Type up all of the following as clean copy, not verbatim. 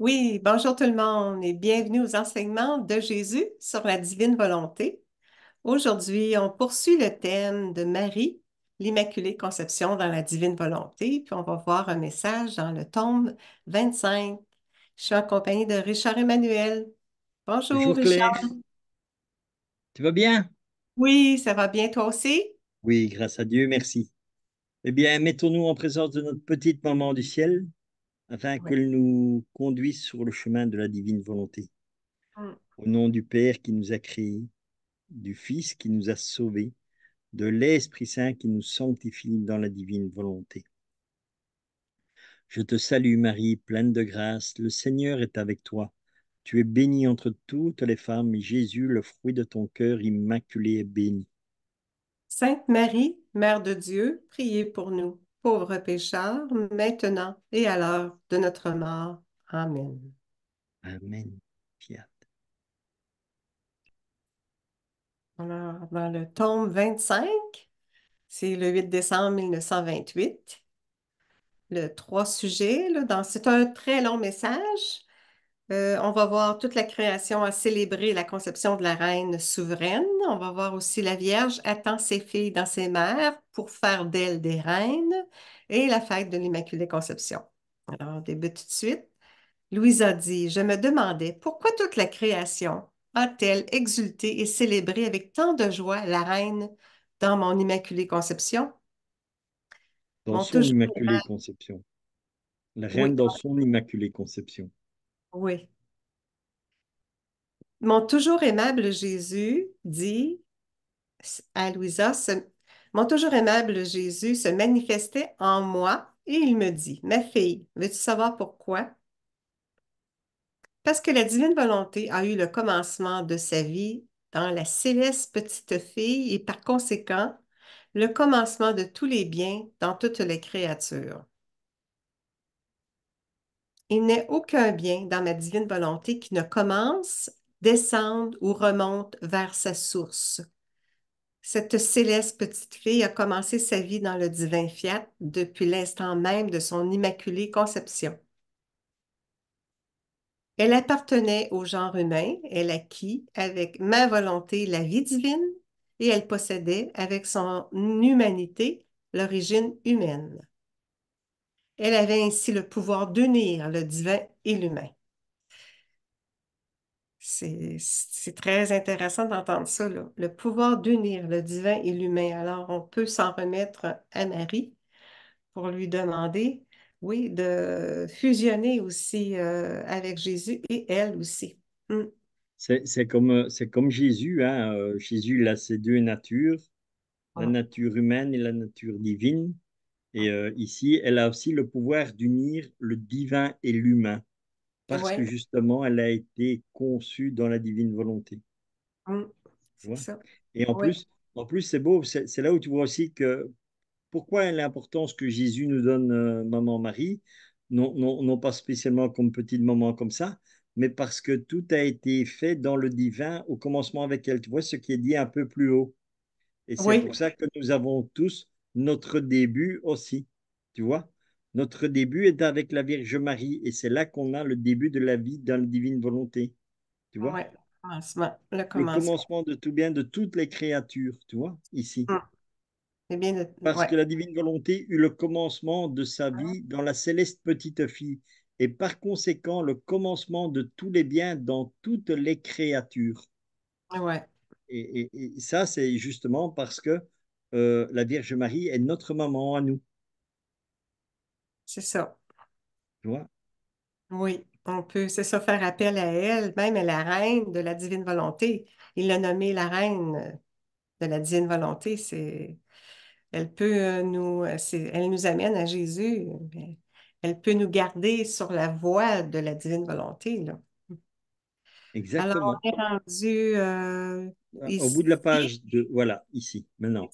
Oui, bonjour tout le monde et bienvenue aux enseignements de Jésus sur la divine volonté. Aujourd'hui, on poursuit le thème de Marie, l'Immaculée Conception dans la divine volonté, puis on va voir un message dans le tome 25. Je suis en compagnie de Richard Emmanuel. Bonjour Bonjour Richard. Claire, tu vas bien? Oui, ça va bien toi aussi? Oui, grâce à Dieu, merci. Eh bien, mettons-nous en présence de notre petite maman du ciel afin Oui. qu'elle nous conduise sur le chemin de la divine volonté. Mm. Au nom du Père qui nous a créés, du Fils qui nous a sauvés, de l'Esprit Saint qui nous sanctifie dans la divine volonté. Je te salue Marie, pleine de grâce, le Seigneur est avec toi. Tu es bénie entre toutes les femmes, et Jésus, le fruit de ton cœur immaculé, est béni. Sainte Marie, Mère de Dieu, priez pour nous, pauvres pécheurs, maintenant et à l'heure de notre mort. Amen. Amen. Fiat. Alors, dans le tome 25, c'est le 8 décembre 1928. Le trois sujets, c'est un très long message. On va voir toute la création à célébrer la conception de la reine souveraine. On va voir aussi la Vierge attend ses filles dans ses mères pour faire d'elles des reines et la fête de l'Immaculée Conception. Alors, on débute tout de suite. Louisa dit, je me demandais pourquoi toute la création a-t-elle exulté et célébré avec tant de joie la reine dans mon Immaculée Conception? Dans M'ont son toujours, immaculée conception. La oui, reine dans son immaculée conception. oui. Mon toujours aimable Jésus dit à Louisa, mon toujours aimable Jésus se manifestait en moi et il me dit, ma fille, veux-tu savoir pourquoi? Parce que la divine volonté a eu le commencement de sa vie dans la céleste petite fille et par conséquent, le commencement de tous les biens dans toutes les créatures. Il n'est aucun bien dans ma divine volonté qui ne commence, descende ou remonte vers sa source. Cette céleste petite fille a commencé sa vie dans le divin fiat depuis l'instant même de son immaculée conception. Elle appartenait au genre humain, elle acquit avec ma volonté la vie divine et elle possédait avec son humanité l'origine humaine. Elle avait ainsi le pouvoir d'unir le divin et l'humain. C'est très intéressant d'entendre ça, là. Le pouvoir d'unir le divin et l'humain. Alors, on peut s'en remettre à Marie pour lui demander, oui, de fusionner aussi avec Jésus et elle aussi. Mm. C'est comme Jésus, hein. Jésus, il a ses deux natures, la Mm. nature humaine et la nature divine. Et ici, elle a aussi le pouvoir d'unir le divin et l'humain, parce que Ouais, justement, elle a été conçue dans la divine volonté. mm. Tu C'est vois? ça. Et Oui, en plus, c'est beau, c'est là où tu vois aussi que pourquoi l'importance que Jésus nous donne, Maman Marie, non pas spécialement comme petite maman comme ça, mais parce que tout a été fait dans le divin au commencement avec elle. Tu vois ce qui est dit un peu plus haut. Et c'est oui, pour ça que nous avons tous notre début aussi. Tu vois? Notre début est avec la Vierge Marie et c'est là qu'on a le début de la vie dans la divine volonté. Tu vois? oui. Commencement, le Le commencement. commencement de tout bien de toutes les créatures. Tu vois? Ici. Mm. C'est bien, Parce ouais, que la divine volonté eut le commencement de sa vie dans la céleste petite fille, et par conséquent le commencement de tous les biens dans toutes les créatures. ouais, Et ça, c'est justement parce que la Vierge Marie est notre maman à nous. c'est ça. Tu vois? Oui, on peut, c'est ça, faire appel à elle, même à la reine de la divine volonté. Il l'a nommée la reine de la divine volonté. Elle peut elle nous amène à Jésus. Mais elle peut nous garder sur la voie de la divine volonté, là. Alors, Exactement. on est rendu Au ici. bout de la page de... Voilà, ici, maintenant.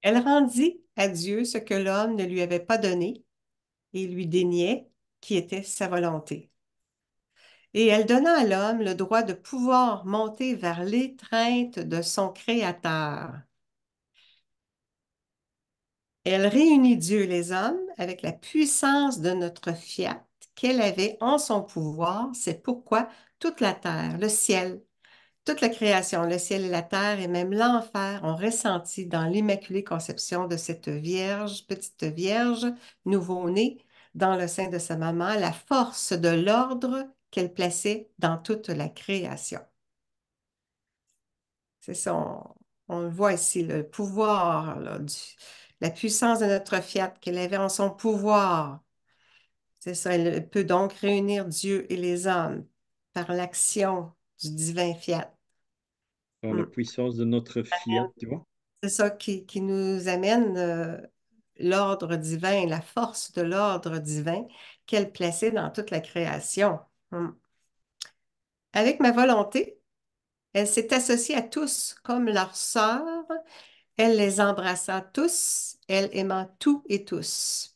Elle rendit à Dieu ce que l'homme ne lui avait pas donné et lui déniait, qui était sa volonté. Et elle donna à l'homme le droit de pouvoir monter vers l'étreinte de son Créateur. Elle réunit Dieu et les hommes avec la puissance de notre fiat qu'elle avait en son pouvoir. C'est pourquoi toute la terre, le ciel, toute la création, le ciel et la terre et même l'enfer ont ressenti dans l'immaculée conception de cette vierge, petite vierge, nouveau-née, dans le sein de sa maman, la force de l'ordre qu'elle plaçait dans toute la création. C'est ça, on le voit ici, le pouvoir, là, la puissance de notre fiat qu'elle avait en son pouvoir. C'est ça, elle peut donc réunir Dieu et les hommes par l'action du divin fiat. Par la Mm. puissance de notre fiat, tu vois. C'est ça qui nous amène l'ordre divin, la force de l'ordre divin qu'elle plaçait dans toute la création. Mm. Avec ma volonté, elle s'est associée à tous comme leur sœur. Elle les embrassa tous, elle aimant tout et tous.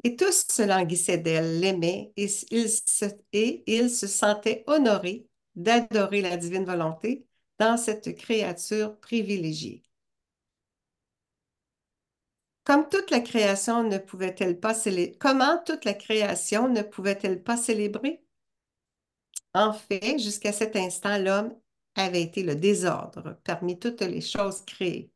Et tous se languissaient d'elle, l'aimaient, et ils se sentaient honorés d'adorer la divine volonté dans cette créature privilégiée. Comme toute la création ne pouvait-elle pas Comment toute la création ne pouvait-elle pas célébrer? En fait, jusqu'à cet instant, l'homme avait été le désordre parmi toutes les choses créées.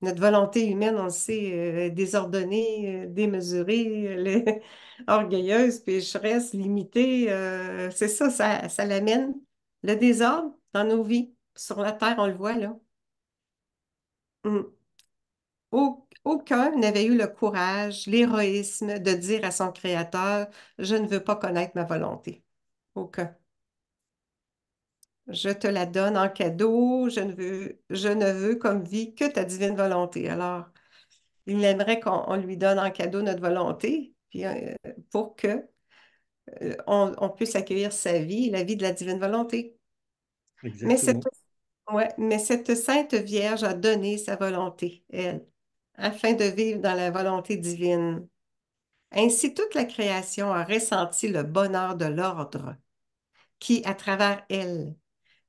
Notre volonté humaine, on le sait, désordonnée, démesurée, orgueilleuse, pécheresse, limitée, c'est ça, ça l'amène, le désordre dans nos vies. Sur la terre, on le voit là. Mm. Aucun n'avait eu le courage, l'héroïsme de dire à son Créateur, je ne veux pas connaître ma volonté. Aucun. Je te la donne en cadeau, je ne veux comme vie que ta divine volonté. Alors, il aimerait qu'on lui donne en cadeau notre volonté, puis, pour que on puisse accueillir sa vie, la vie de la divine volonté. Mais cette, Exactement. ouais, mais cette Sainte Vierge a donné sa volonté, elle, afin de vivre dans la volonté divine. Ainsi, toute la création a ressenti le bonheur de l'ordre qui, à travers elle,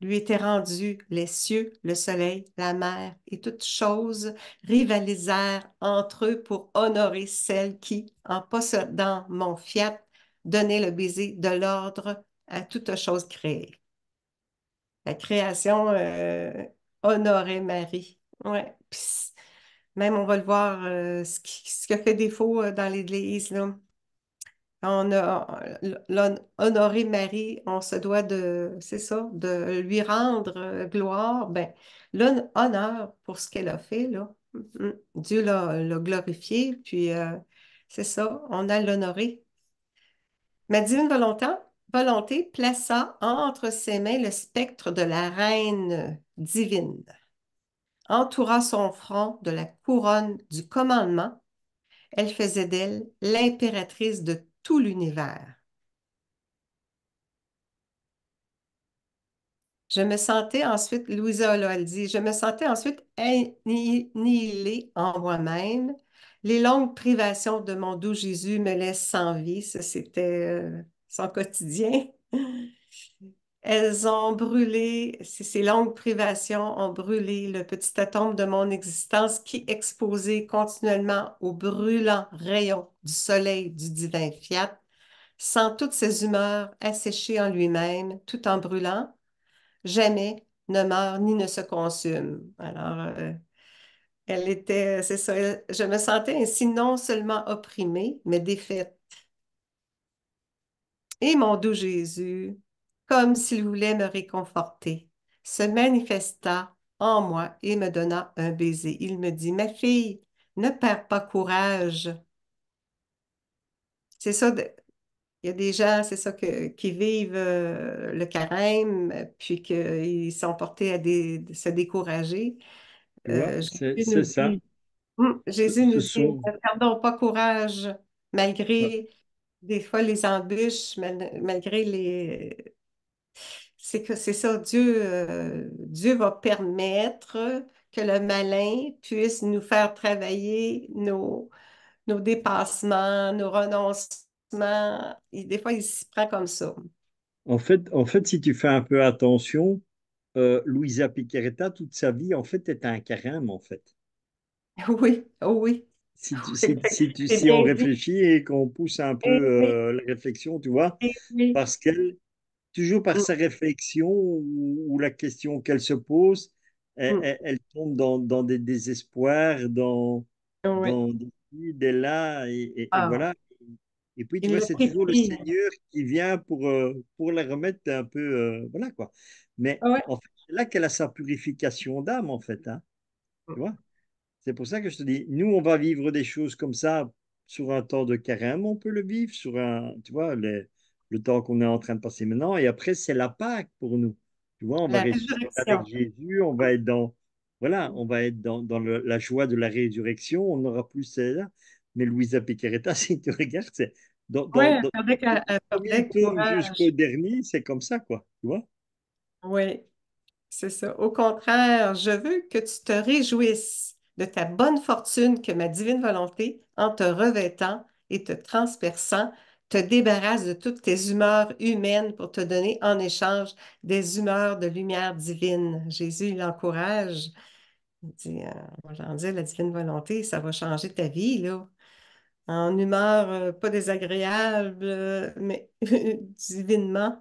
lui étaient rendus les cieux, le soleil, la mer et toutes choses rivalisèrent entre eux pour honorer celle qui, en possédant mon fiat, donnait le baiser de l'ordre à toute chose créée. La création honorait Marie. Ouais. Même on va le voir, ce qui a fait défaut dans l'Église, là. On a honoré Marie, on se doit c'est ça, de lui rendre gloire, ben, l'honneur pour ce qu'elle a fait, là. Dieu l'a glorifié, puis c'est ça, on a l'honoré. Ma divine volonté plaça entre ses mains le spectre de la reine divine, entoura son front de la couronne du commandement, elle faisait d'elle l'impératrice de tout l'univers. Je me sentais ensuite, Louisa là, elle dit, je me sentais ensuite annihilée en moi-même. Les longues privations de mon doux Jésus me laissent sans vie. Ça, c'était son quotidien. Elles ont brûlé, ces longues privations ont brûlé le petit atome de mon existence qui, exposé continuellement aux brûlants rayons du soleil du divin fiat, sans toutes ses humeurs asséchées en lui-même, tout en brûlant, jamais ne meurt ni ne se consume. Alors, elle était, c'est ça, je me sentais ainsi non seulement opprimée, mais défaite. Et mon doux Jésus, comme s'il voulait me réconforter, se manifesta en moi et me donna un baiser. Il me dit, ma fille, ne perds pas courage. C'est ça, il y a des gens, c'est ça, qui vivent le carême, puis qu'ils sont portés à se décourager. Tu vois, Jésus nous c'est ça. dit, Jésus nous Ce dit, sont, ne perdons pas courage, ouais. malgré des fois les embûches, malgré c'est que c'est ça, Dieu va permettre que le malin puisse nous faire travailler nos dépassements, nos renoncements. Des fois, il s'y prend comme ça. En fait, si tu fais un peu attention, Luisa Picaretta, toute sa vie, en fait, est un carême, en fait. Oui, oh oui. C'est si on bien dit. réfléchit et qu'on pousse un peu Eh oui, la réflexion, tu vois, eh oui. parce qu'elle, toujours par Mm, sa réflexion ou la question qu'elle se pose, mm. elle tombe dans des désespoirs, Oui. dans des ci, des là, et Ah, voilà. Et puis, tu il vois, l'a c'est toujours le pris. Seigneur qui vient pour la remettre un peu, voilà quoi. Mais Ouais. en fait, c'est là qu'elle a sa purification d'âme, en fait, hein, tu vois. C'est pour ça que je te dis, nous, on va vivre des choses comme ça sur un temps de carême, on peut le vivre sur un, tu vois, le temps qu'on est en train de passer maintenant. Et après, c'est la Pâque pour nous. Tu vois, on va La ressusciter avec résurrection. Jésus, on va être voilà, on va être dans la joie de la résurrection, on n'aura plus celle-là. Mais Louisa Picaretta, si tu regardes, c'est Oui, elle perdait, du elle premier perdait tome jusqu'au courage. dernier, c'est comme ça, quoi. Tu vois? Oui, c'est ça. Au contraire, je veux que tu te réjouisses de ta bonne fortune que ma divine volonté, en te revêtant et te transperçant, te débarrasse de toutes tes humeurs humaines pour te donner en échange des humeurs de lumière divine. Jésus, il encourage. Il dit, on va leur dire, la divine volonté, ça va changer ta vie, là. En humeur pas désagréable, mais divinement.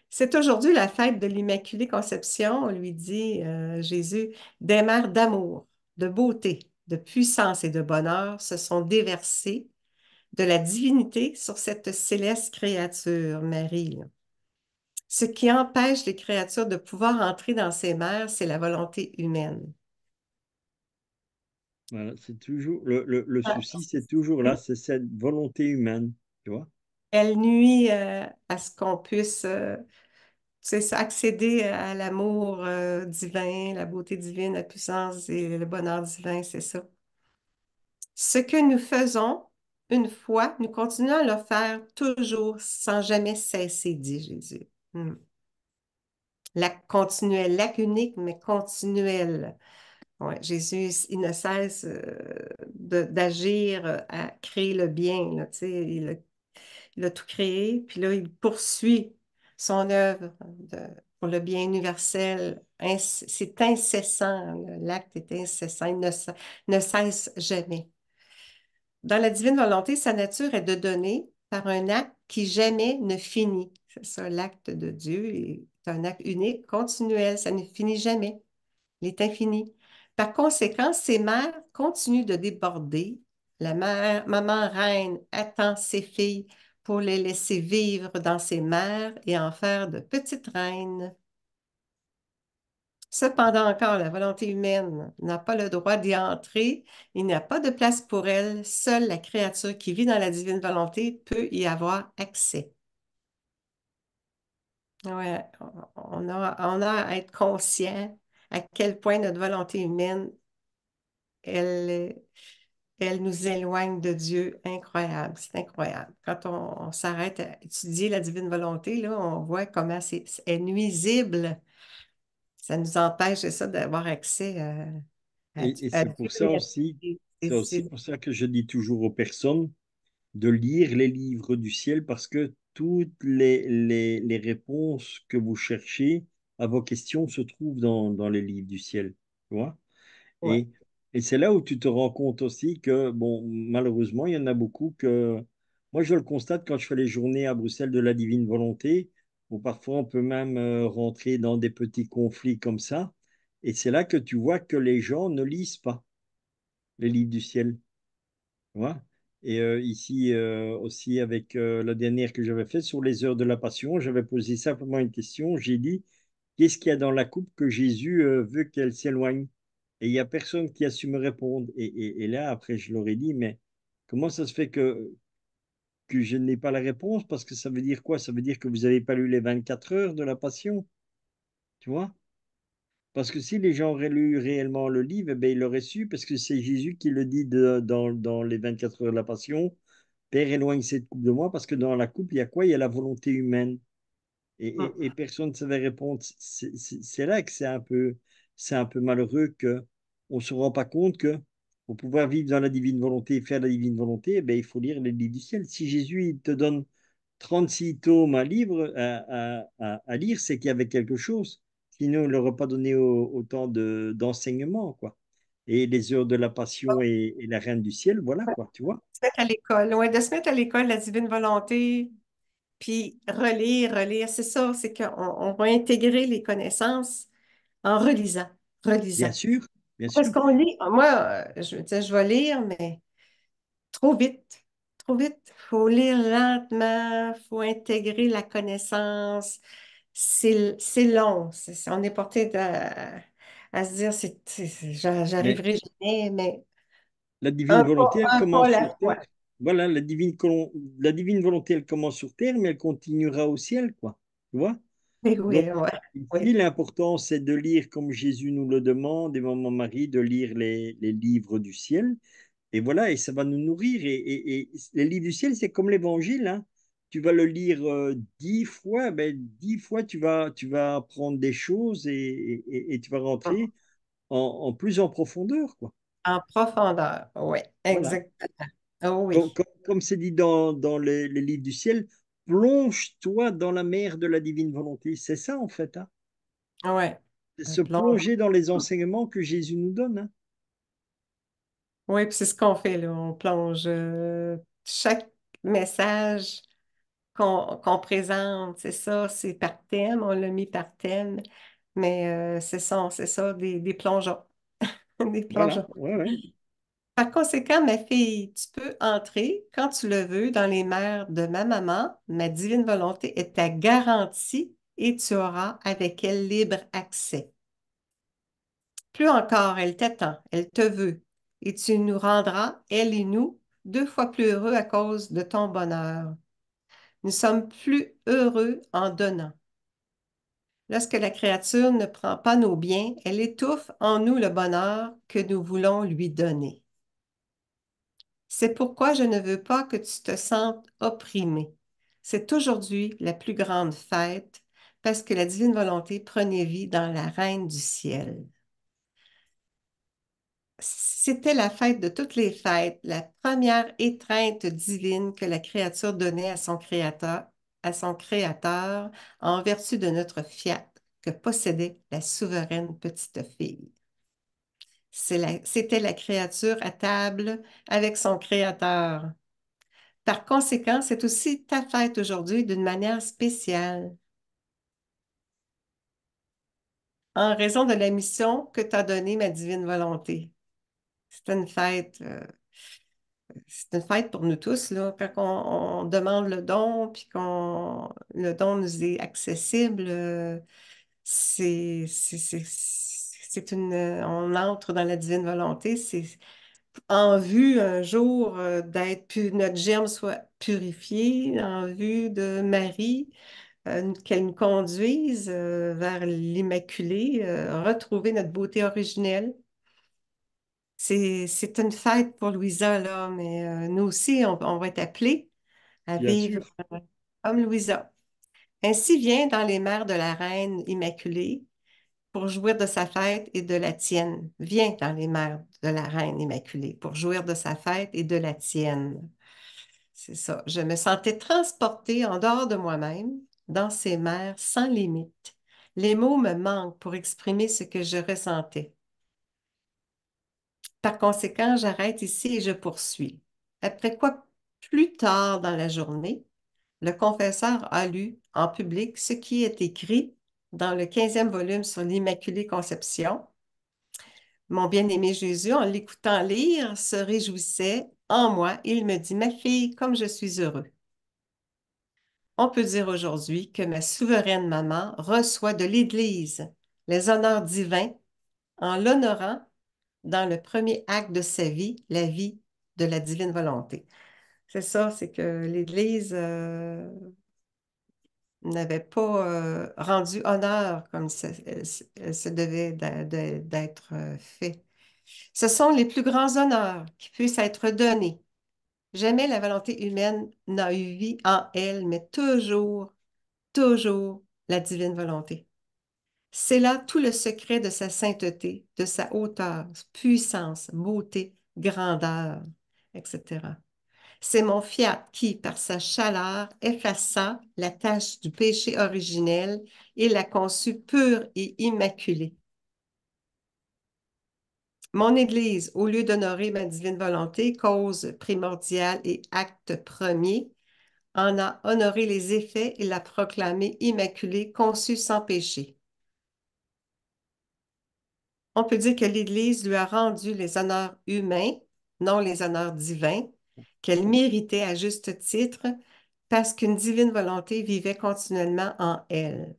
C'est aujourd'hui la fête de l'Immaculée Conception, lui dit Jésus. Des mers d'amour, de beauté, de puissance et de bonheur se sont déversées de la divinité sur cette céleste créature, Marie, là. Ce qui empêche les créatures de pouvoir entrer dans ces mers, c'est la volonté humaine. Voilà, c'est toujours, le Ah, souci, c'est toujours là, c'est cette volonté humaine, tu vois? elle nuit à ce qu'on puisse c'est ça, accéder à l'amour divin, la beauté divine, la puissance et le bonheur divin, c'est ça. Ce que nous faisons une fois, nous continuons à le faire toujours sans jamais cesser, dit Jésus. Hmm. L'acte continuel, l'acte unique, mais continuel. Ouais, Jésus, il ne cesse d'agir à créer le bien, là, tu sais, il a tout créé, puis là, il poursuit son œuvre pour le bien universel. C'est incessant, là. L'acte est incessant, il ne cesse jamais. Dans la divine volonté, sa nature est de donner par un acte qui jamais ne finit. C'est ça, l'acte de Dieu est un acte unique, continuel, ça ne finit jamais. Il est infini. Par conséquent, ces mères continuent de déborder. La mère, maman reine attend ses filles pour les laisser vivre dans ses mers et en faire de petites reines. Cependant encore, la volonté humaine n'a pas le droit d'y entrer. Il n'y a pas de place pour elle. Seule la créature qui vit dans la divine volonté peut y avoir accès. Ouais, on a à être conscient à quel point notre volonté humaine, elle, elle nous éloigne de Dieu. Incroyable, c'est incroyable. Quand on s'arrête à étudier la divine volonté, là, on voit comment c'est nuisible. Ça nous empêche, c'est ça, d'avoir accès Et à c'est Dieu pour ça et à aussi, c'est aussi ses- pour ça que je dis toujours aux personnes de lire les livres du ciel parce que toutes les réponses que vous cherchez à vos questions se trouvent dans les livres du ciel. Tu vois? ouais. Et, et c'est là où tu te rends compte aussi que, bon, malheureusement, il y en a beaucoup que, moi je le constate quand je fais les journées à Bruxelles de la divine volonté, où parfois on peut même rentrer dans des petits conflits comme ça. Et c'est là que tu vois que les gens ne lisent pas les livres du ciel. Tu vois. Et ici aussi, avec la dernière que j'avais faite sur les heures de la Passion, j'avais posé simplement une question. J'ai dit, qu'est-ce qu'il y a dans la coupe que Jésus veut qu'elle s'éloigne? Et il n'y a personne qui a su me répondre. Et là, après, je leur ai dit, mais comment ça se fait que je n'ai pas la réponse? Parce que ça veut dire quoi? Ça veut dire que vous n'avez pas lu les 24 heures de la Passion, tu vois? Parce que si les gens auraient lu réellement le livre, eh ben, ils l'auraient su, parce que c'est Jésus qui le dit dans les 24 heures de la Passion. Père, éloigne cette coupe de moi, parce que dans la coupe, il y a quoi? Il y a la volonté humaine. Et personne ne savait répondre. C'est là que c'est un peu malheureux que on ne se rend pas compte que pour pouvoir vivre dans la divine volonté et faire la divine volonté, eh ben, il faut lire les livres du ciel. Si Jésus il te donne 36 tomes à, livre, à lire, c'est qu'il y avait quelque chose. Sinon, il n'aurait pas donné autant d'enseignements, quoi. et les heures de la Passion et la Reine du ciel, voilà quoi, tu vois. Se mettre à l'école, ouais, de se mettre à l'école, la divine volonté, puis relire, relire, c'est ça, c'est qu'on va intégrer les connaissances en relisant, Bien relisant. sûr, bien Parce sûr. qu'on lit, moi, je veux dire, je vais lire, mais trop vite, trop vite. Faut lire lentement, faut intégrer la connaissance. C'est long, on est porté à se dire, Mais j'arriverai jamais, mais la divine volonté, elle un pas à commence la sur terre. fois. Voilà, la divine volonté, elle commence sur terre, mais elle continuera au ciel, quoi. Tu vois? Oui, Donc, oui, ouais, ici, oui. l'important, c'est de lire comme Jésus nous le demande, et Maman Marie, de lire les livres du ciel. Et voilà, et ça va nous nourrir. Et les livres du ciel, c'est comme l'évangile, hein. Tu vas le lire 10 fois, ben, 10 fois, tu vas apprendre des choses et tu vas rentrer en plus en profondeur, quoi. En profondeur, oui, Voilà. exactement. Oh Comme, oui, comme- comme c'est dit dans les livres du ciel, plonge-toi dans la mer de la divine volonté. C'est ça, en fait, hein. ouais. C'est Un se plongeon. plonger dans les enseignements que Jésus nous donne, hein. Oui, puis c'est ce qu'on fait, là. On plonge chaque message qu'on présente, c'est ça, c'est par thème, on l'a mis par thème, mais c'est ça, des plongeons, des Voilà, plongeons. ouais, ouais. Par conséquent, ma fille, tu peux entrer quand tu le veux dans les mers de ma maman. Ma divine volonté est ta garantie et tu auras avec elle libre accès. Plus encore, elle t'attend, elle te veut, et tu nous rendras, elle et nous, 2 fois plus heureux à cause de ton bonheur. Nous sommes plus heureux en donnant. Lorsque la créature ne prend pas nos biens, elle étouffe en nous le bonheur que nous voulons lui donner. C'est pourquoi je ne veux pas que tu te sentes opprimé. C'est aujourd'hui la plus grande fête parce que la divine volonté prenait vie dans la Reine du ciel. C'était la fête de toutes les fêtes, la première étreinte divine que la créature donnait à son créateur en vertu de notre fiat que possédait la souveraine petite fille. C'était la créature à table avec son créateur. Par conséquent, c'est aussi ta fête aujourd'hui d'une manière spéciale, en raison de la mission que t'a donnée ma divine volonté. C'est une fête, euh, c'est une fête pour nous tous, là, quand on demande le don, puis qu'on le don nous est accessible, on entre dans la divine volonté, c'est en vue un jour notre germe soit purifié, en vue de Marie qu'elle nous conduise vers l'Immaculée, retrouver notre beauté originelle. C'est une fête pour Louisa, là, mais nous aussi, on va être appelés à Bien vivre sûr. comme Louisa. Ainsi vient dans les mers de la Reine Immaculée pour jouir de sa fête et de la tienne. Viens dans les mers de la Reine Immaculée pour jouir de sa fête et de la tienne. C'est ça. Je me sentais transportée en dehors de moi-même, dans ces mers sans limite. Les mots me manquent pour exprimer ce que je ressentais. Par conséquent, j'arrête ici et je poursuis. Après quoi, plus tard dans la journée, le confesseur a lu en public ce qui est écrit dans le 15e volume sur l'Immaculée Conception. Mon bien-aimé Jésus, en l'écoutant lire, se réjouissait en moi. Il me dit, ma fille, comme je suis heureux. On peut dire aujourd'hui que ma souveraine maman reçoit de l'Église les honneurs divins en l'honorant dans le premier acte de sa vie, la vie de la divine volonté. C'est ça, c'est que l'Église n'avait pas rendu honneur comme elle se devait d'être fait. Ce sont les plus grands honneurs qui puissent être donnés. Jamais la volonté humaine n'a eu vie en elle, mais toujours, toujours la divine volonté. C'est là tout le secret de sa sainteté, de sa hauteur, puissance, beauté, grandeur, etc. C'est mon fiat qui, par sa chaleur, effaça la tache du péché originel et l'a conçu pure et immaculée. Mon Église, au lieu d'honorer ma divine volonté, cause primordiale et acte premier, en a honoré les effets et l'a proclamée immaculée, conçue sans péché. On peut dire que l'Église lui a rendu les honneurs humains, non les honneurs divins, qu'elle méritait à juste titre parce qu'une divine volonté vivait continuellement en elle.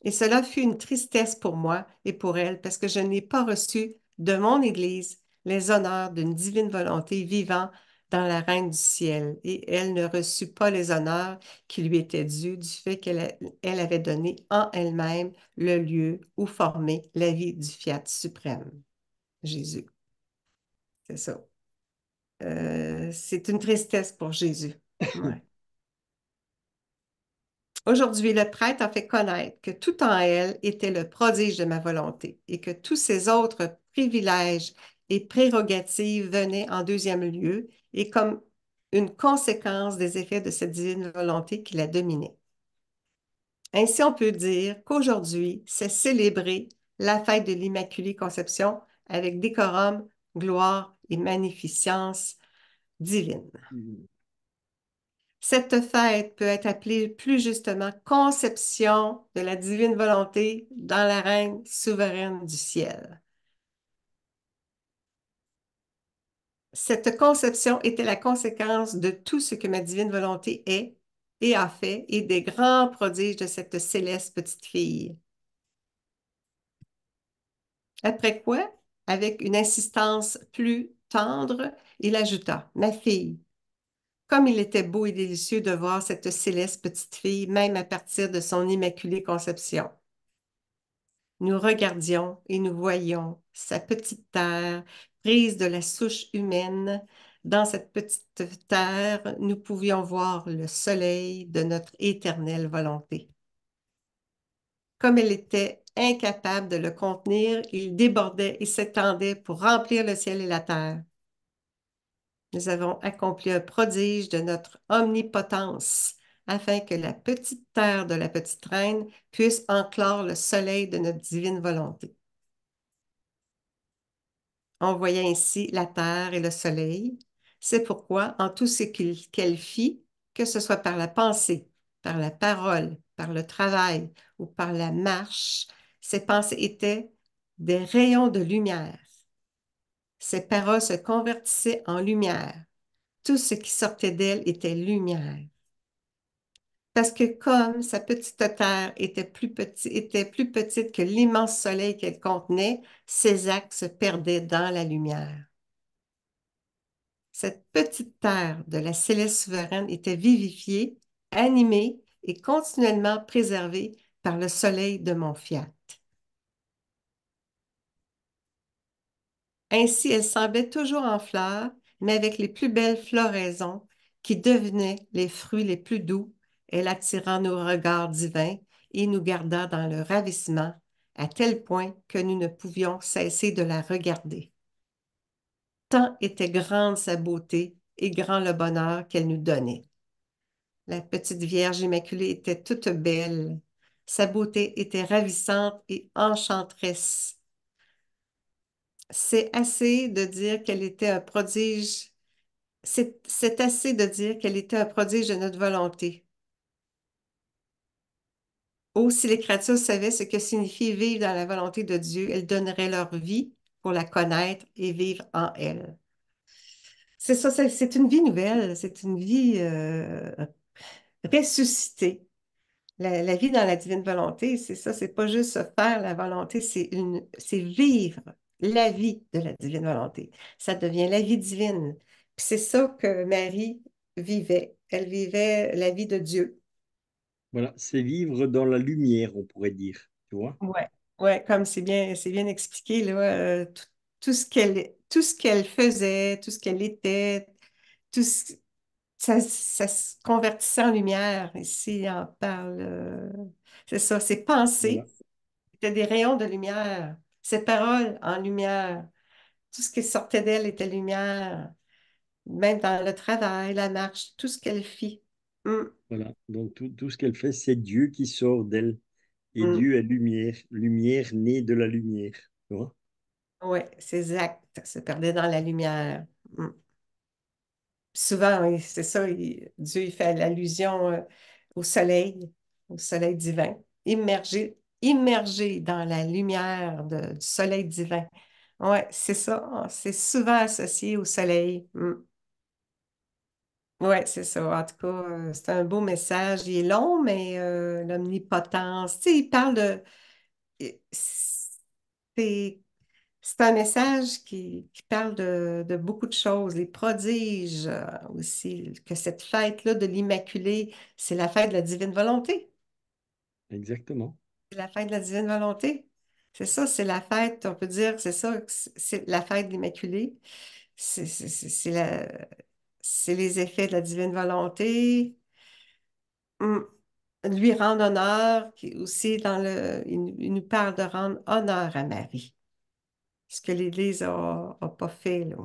Et cela fut une tristesse pour moi et pour elle parce que je n'ai pas reçu de mon Église les honneurs d'une divine volonté vivant dans la reine du ciel. Et elle ne reçut pas les honneurs qui lui étaient dus du fait qu'elle avait donné en elle-même le lieu où former la vie du fiat suprême, Jésus. C'est ça. C'est une tristesse pour Jésus. Ouais. Aujourd'hui, le prêtre a fait connaître que tout en elle était le prodige de ma volonté et que tous ses autres privilèges et prérogatives venaient en deuxième lieu et comme une conséquence des effets de cette divine volonté qui la dominait. Ainsi, on peut dire qu'aujourd'hui, c'est célébrer la fête de l'Immaculée Conception avec décorum, gloire et magnificence divine. Cette fête peut être appelée plus justement conception de la divine volonté dans la reine souveraine du ciel. Cette conception était la conséquence de tout ce que ma divine volonté est et a fait et des grands prodiges de cette céleste petite fille. Après quoi, avec une insistance plus tendre, il ajouta, « Ma fille, comme il était beau et délicieux de voir cette céleste petite fille, même à partir de son immaculée conception. Nous regardions et nous voyions sa petite terre prise de la souche humaine. Dans cette petite terre, nous pouvions voir le soleil de notre éternelle volonté. Comme elle était incapable de le contenir, il débordait et s'étendait pour remplir le ciel et la terre. Nous avons accompli un prodige de notre omnipotence afin que la petite terre de la petite reine puisse enclore le soleil de notre divine volonté. On voyait ainsi la terre et le soleil. C'est pourquoi, en tout ce qu'elle fit, que ce soit par la pensée, par la parole, par le travail ou par la marche, ses pensées étaient des rayons de lumière. Ses paroles se convertissaient en lumière. Tout ce qui sortait d'elle était lumière. Parce que comme sa petite terre était plus petite que l'immense soleil qu'elle contenait, ses actes se perdaient dans la lumière. Cette petite terre de la céleste souveraine était vivifiée, animée et continuellement préservée par le soleil de mon fiat. Ainsi, elle semblait toujours en fleurs, mais avec les plus belles floraisons qui devenaient les fruits les plus doux. Elle attira nos regards divins et nous garda dans le ravissement, à tel point que nous ne pouvions cesser de la regarder. Tant était grande sa beauté et grand le bonheur qu'elle nous donnait. La petite Vierge Immaculée était toute belle. Sa beauté était ravissante et enchanteresse. C'est assez de dire qu'elle était un prodige. C'est assez de dire qu'elle était un prodige de notre volonté. Oh, si les créatures savaient ce que signifie vivre dans la volonté de Dieu, elles donneraient leur vie pour la connaître et vivre en elle. C'est ça, c'est une vie nouvelle, c'est une vie ressuscitée. La vie dans la divine volonté, c'est ça, c'est pas juste se faire la volonté, c'est vivre la vie de la divine volonté. Ça devient la vie divine. Puis c'est ça que Marie vivait. Elle vivait la vie de Dieu. Voilà, c'est vivre dans la lumière, on pourrait dire, tu vois. Ouais. Ouais, comme c'est bien expliqué, là, tout ce qu'elle faisait, tout ce qu'elle était, tout ce, ça se convertissait en lumière. Ici, on parle, c'est ça, ses Voilà, pensées. C'était des rayons de lumière. Ses paroles en lumière. Tout ce qui sortait d'elle était lumière. Même dans le travail, la marche, tout ce qu'elle fit. Hum, voilà. Donc tout ce qu'elle fait, c'est Dieu qui sort d'elle. Et hum. Dieu est lumière, lumière née de la lumière, tu vois. Oui, c'est exact. Se perdait dans la lumière. Mm. Souvent, oui, c'est ça, Dieu il fait l'allusion au soleil divin, immergé dans la lumière du soleil divin. Oui, c'est ça, c'est souvent associé au soleil. Mm. Oui, c'est ça. En tout cas, c'est un beau message. Il est long, mais l'omnipotence, tu sais, il parle de... C'est C'est un message qui parle de beaucoup de choses, les prodiges aussi, que cette fête-là de l'Immaculée, c'est la fête de la divine volonté. Exactement. C'est la fête de la divine volonté. C'est ça, c'est la fête, on peut dire, c'est ça, c'est la fête de l'Immaculée. C'est les effets de la divine volonté. Hum. Lui rendre honneur, qui aussi il nous parle de rendre honneur à Marie, ce que l'Église a pas fait, là.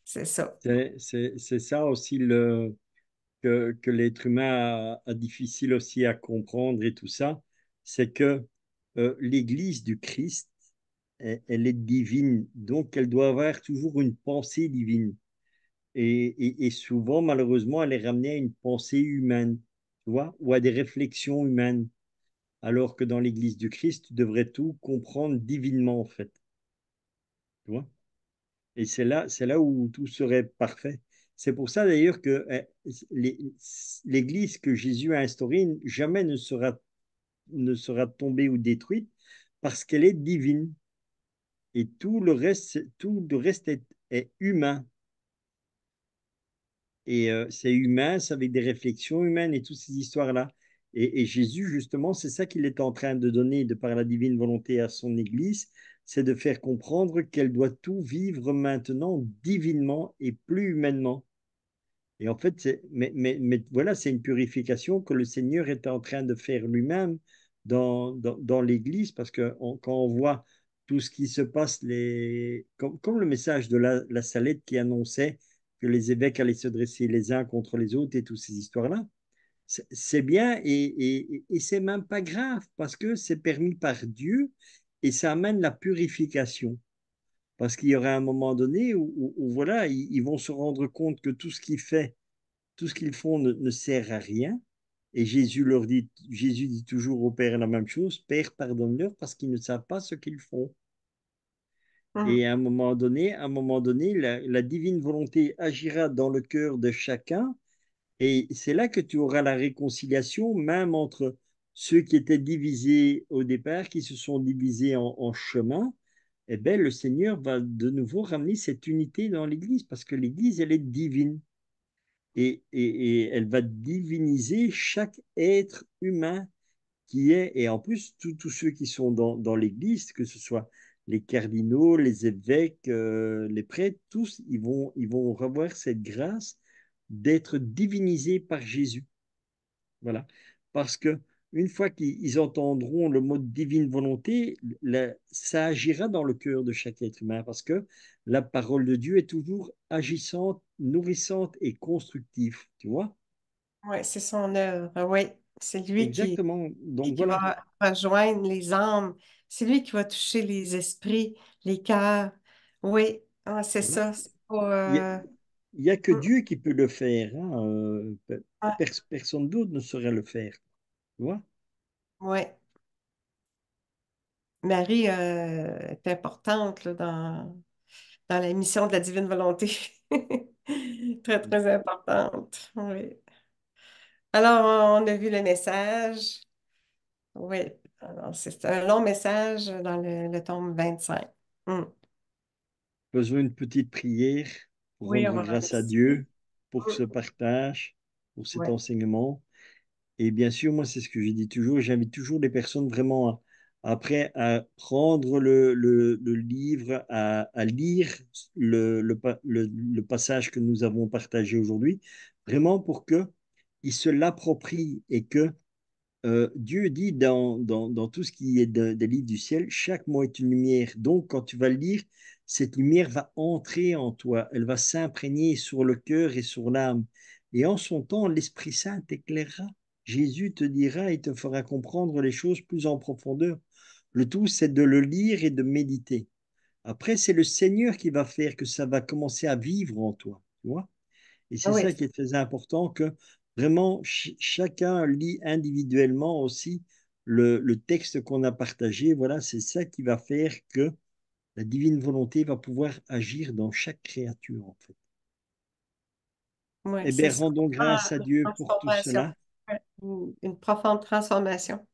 C'est ça. C'est ça aussi que l'être humain a difficile aussi à comprendre et tout ça, c'est que l'Église du Christ, elle est divine, donc elle doit avoir toujours une pensée divine. Et souvent, malheureusement, elle est ramenée à une pensée humaine, tu vois, ou à des réflexions humaines, alors que dans l'Église du Christ, tu devrais tout comprendre divinement, en fait, tu vois. Et c'est là où tout serait parfait. C'est pour ça d'ailleurs que l'Église que Jésus a instaurée jamais ne sera tombée ou détruite parce qu'elle est divine. Et tout le reste est humain. Et c'est humain, c'est avec des réflexions humaines et toutes ces histoires-là. Et Jésus, justement, c'est ça qu'il est en train de donner de par la divine volonté à son Église, c'est de faire comprendre qu'elle doit tout vivre maintenant divinement et plus humainement. Et en fait, mais voilà, c'est une purification que le Seigneur est en train de faire lui-même dans l'Église, parce que quand on voit tout ce qui se passe, comme le message de la Salette qui annonçait que les évêques allaient se dresser les uns contre les autres et toutes ces histoires-là, c'est bien et c'est même pas grave, parce que c'est permis par Dieu et ça amène la purification. Parce qu'il y aura un moment donné où voilà, ils vont se rendre compte que tout ce qu'ils font ne sert à rien. Et Jésus dit toujours au Père la même chose, Père, pardonne-leur parce qu'ils ne savent pas ce qu'ils font. Et Mhm. à un moment donné, la divine volonté agira dans le cœur de chacun. Et c'est là que tu auras la réconciliation, même entre ceux qui étaient divisés au départ, qui se sont divisés en chemin. Eh bien, le Seigneur va de nouveau ramener cette unité dans l'Église, parce que l'Église, elle est divine. Et elle va diviniser chaque être humain qui est, et en plus, tous ceux qui sont dans l'Église, que ce soit les cardinaux, les évêques, les prêtres, tous, ils vont revoir cette grâce d'être divinisés par Jésus. Voilà. Parce que une fois qu'ils entendront le mot divine volonté, ça agira dans le cœur de chaque être humain, parce que la parole de Dieu est toujours agissante, nourrissante et constructive, tu vois? Oui, c'est son œuvre. Oui, c'est lui Exactement. Donc qui voilà. va rejoindre les âmes. C'est lui qui va toucher les esprits, les cœurs. Oui, ah, c'est Voilà. ça. C'est pas, Il y a que mm, Dieu qui peut le faire, hein. ouais, Personne d'autre ne saurait le faire. Tu vois? ouais. Marie est importante là, dans la mission de la divine volonté. Très, très importante. Oui. Alors, on a vu le message. Oui. Alors, c'est un long message dans le tome 25. Mm. Besoin d'une petite prière pour Oui, on rendre va grâce à remercier. Dieu pour ce partage, pour cet Oui. enseignement. Et bien sûr, moi, c'est ce que je dis toujours. J'invite toujours les personnes vraiment après à prendre le livre, à lire le passage que nous avons partagé aujourd'hui, vraiment pour que ils se l'approprient et que Dieu dit dans tout ce qui est des livres du ciel, chaque mot est une lumière. Donc, quand tu vas le lire, cette lumière va entrer en toi, elle va s'imprégner sur le cœur et sur l'âme. Et en son temps, l'Esprit Saint t'éclairera. Jésus te dira et te fera comprendre les choses plus en profondeur. Le tout, c'est de le lire et de méditer. Après, c'est le Seigneur qui va faire que ça va commencer à vivre en toi, tu vois. Et Ah c'est oui, ça qui est très important, que vraiment chacun lit individuellement aussi le texte qu'on a partagé. Voilà, c'est ça qui va faire que la divine volonté va pouvoir agir dans chaque créature, en fait. oui, Eh c'est bien, ça. rendons Ah, grâce à une Dieu pour tout transformation. cela, Ouais. Une profonde transformation.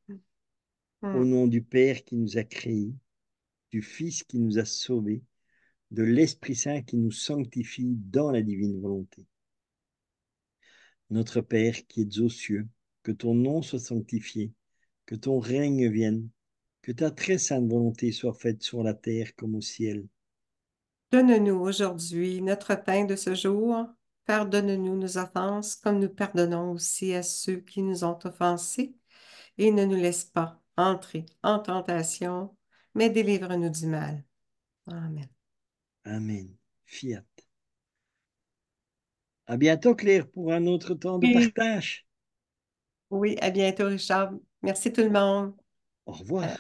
au Hmm. nom du Père qui nous a créés, du Fils qui nous a sauvés, de l'Esprit Saint qui nous sanctifie dans la divine volonté. Notre Père qui es aux cieux, que ton nom soit sanctifié, que ton règne vienne, que ta très sainte volonté soit faite sur la terre comme au ciel. Donne-nous aujourd'hui notre pain de ce jour. Pardonne-nous nos offenses, comme nous pardonnons aussi à ceux qui nous ont offensés. Et ne nous laisse pas entrer en tentation, mais délivre-nous du mal. Amen. Amen. Fiat. À bientôt, Claire, pour un autre temps de Oui, partage. oui, à bientôt, Richard. Merci tout le monde. Au revoir.